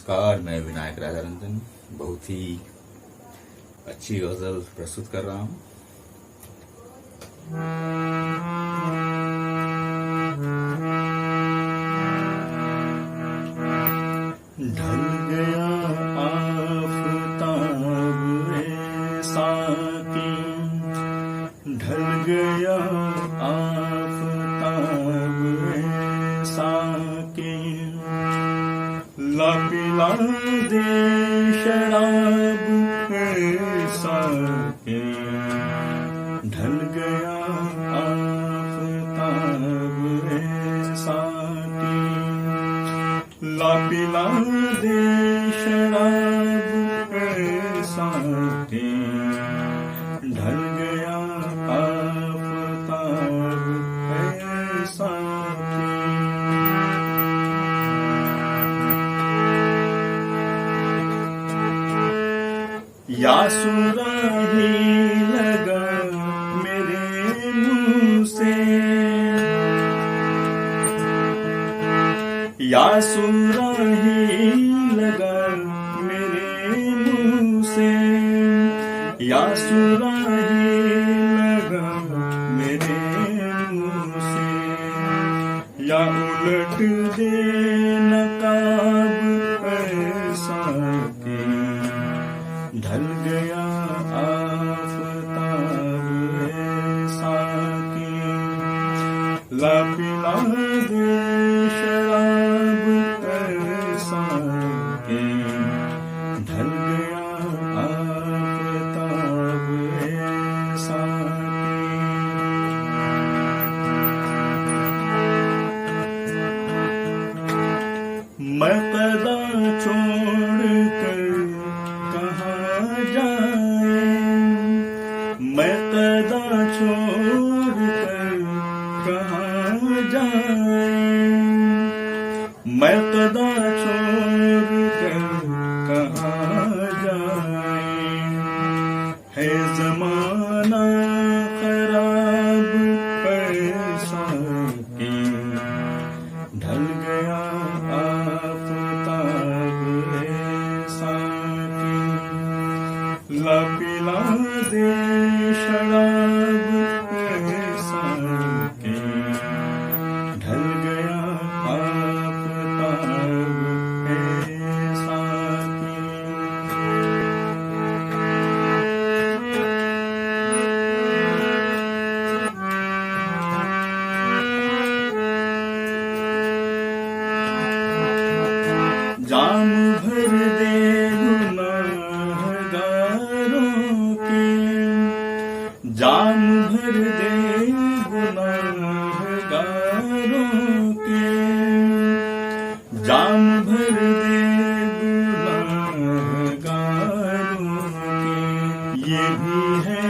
नमस्कार, मैं विनायक राजानंदन बहुत ही अच्छी गजल प्रस्तुत कर रहा हूँ। ढल गया आफताब ऐसा कि ढल गया आफताब ऐसा कि ला पिला दे शराब ऐसा कि ढल गया आफताब ऐसा कि ला पिला दे शराब ऐसा कि ढल गया आफताब ऐसा कि या सुराही लगा मेरे मुंह से, या सुराही लगा मेरे मुंह से, या सुराही लगा मेरे मुंह से, या उलट दे नकाब ऐसा कि ढल गया आफताब ऐसा कि ला पिला दे शराब ऐसा कि ढल गया आफताब ऐसा कि मैं कदा छोड़ कर कहाँ जाए, मैं कदा छोड़ कर कहाँ जाए, मैं कदा छोड़ कर कहाँ जाए, है ज़माना खराब ऐसा कि ढल गया आफताब ऐसा कि ला पिला दे शराब ऐसा कि ढल गया आफताब ऐसा कि जाम भर दे जाम भर दे गुनाहगारों के, जाम भर दे गुनाहगारों के, ये भी है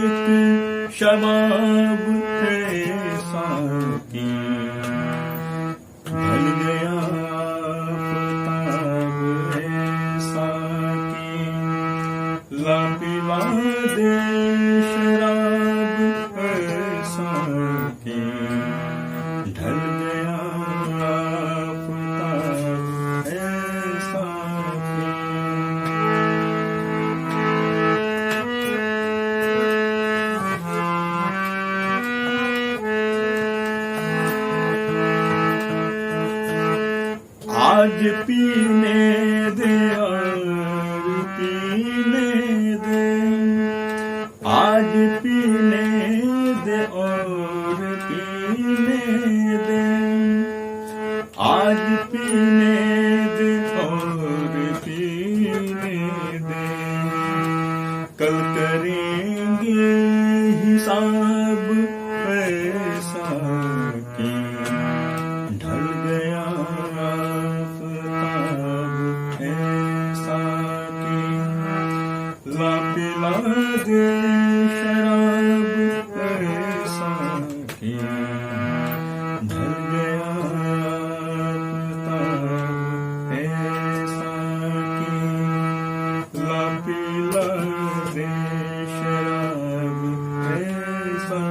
एक शबाब ऐसा कि ढल गया आफताब ऐसा कि ला पिला दे शराब ऐसा कि ढल गया आफताब ऐसा कि आज पीने दे और पीने दे, आज पीने दे और पीने दे, आज पीने दे और पीने दे, कल करेंगे हिसाब ऐसा कि ढल गया आफताब ऐसा कि ला पिला दे शराब ऐसा कि ढल गया आफताब ऐसा कि ला पिला दे शराब ऐसा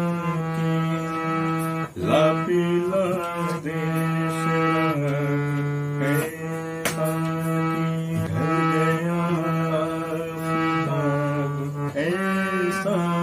कि ला पिला दे शराब ऐसा कि हाँ